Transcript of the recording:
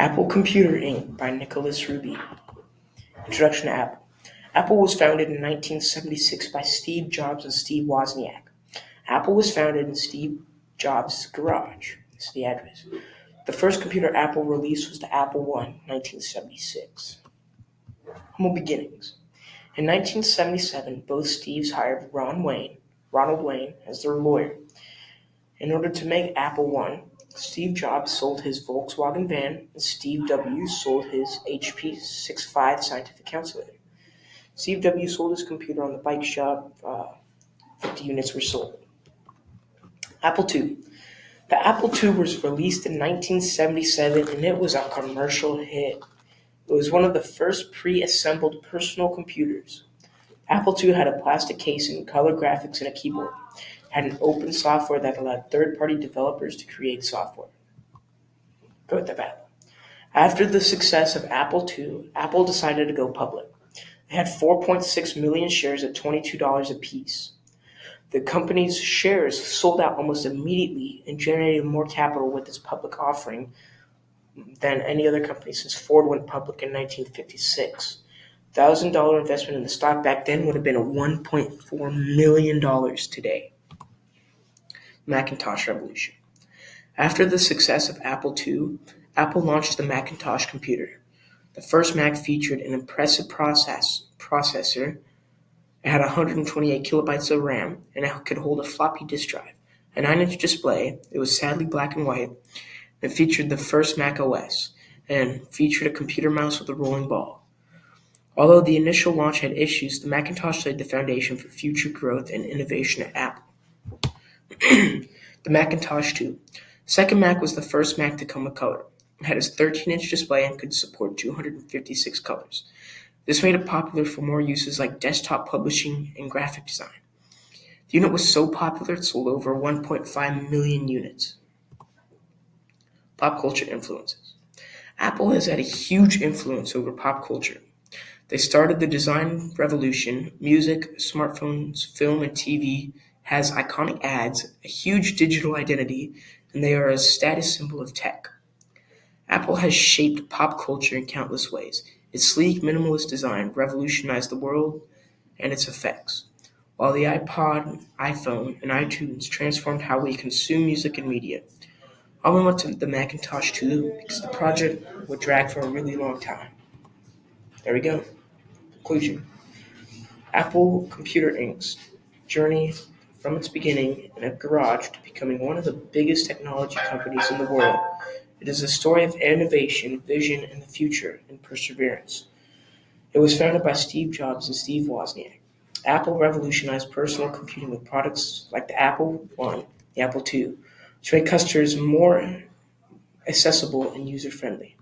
Apple Computer Inc. by Nicholas Ruby. Introduction to Apple. Apple was founded in 1976 by Steve Jobs and Steve Wozniak. Apple was founded in Steve Jobs' garage. This is the address. The first computer Apple released was the Apple I, 1976. Humble beginnings. In 1977, both Steves hired Ronald Wayne, as their lawyer. In order to make Apple I, Steve Jobs sold his Volkswagen van and Steve W. sold his HP 65 scientific calculator. Steve W. sold his computer on the bike shop. 50 units were sold. Apple II. The Apple II was released in 1977 and it was a commercial hit. It was one of the first pre-assembled personal computers. Apple II had a plastic casing, color graphics, and a keyboard. It had an open software that allowed third-party developers to create software. Go with the battle. After the success of Apple II, Apple decided to go public. They had 4.6 million shares at $22 apiece. The company's shares sold out almost immediately and generated more capital with its public offering than any other company since Ford went public in 1956. $1,000 investment in the stock back then would have been $1.4 million today. Macintosh Revolution. After the success of Apple II, Apple launched the Macintosh computer. The first Mac featured an impressive processor. It had 128 kilobytes of RAM, and it could hold a floppy disk drive. A 9-inch display, it was sadly black and white. It featured the first Mac OS, and featured a computer mouse with a rolling ball. Although the initial launch had issues, the Macintosh laid the foundation for future growth and innovation at Apple. The Macintosh II. Second Mac was the first Mac to come with color. It had a 13-inch display and could support 256 colors. This made it popular for more uses like desktop publishing and graphic design. The unit was so popular it sold over 1.5 million units. Pop culture influences. Apple has had a huge influence over pop culture. They started the design revolution. Music, smartphones, film, and TV has iconic ads, a huge digital identity, and they are a status symbol of tech. Apple has shaped pop culture in countless ways. Its sleek, minimalist design revolutionized the world and its effects, while the iPod, iPhone, and iTunes transformed how we consume music and media. I went to the Macintosh II because the project would drag for a really long time. There we go. Conclusion. Apple Computer Inc.'s journey from its beginning in a garage to becoming one of the biggest technology companies in the world. It is a story of innovation, vision, and the future, and perseverance. It was founded by Steve Jobs and Steve Wozniak. Apple revolutionized personal computing with products like the Apple I, the Apple II, which made customers more accessible and user-friendly.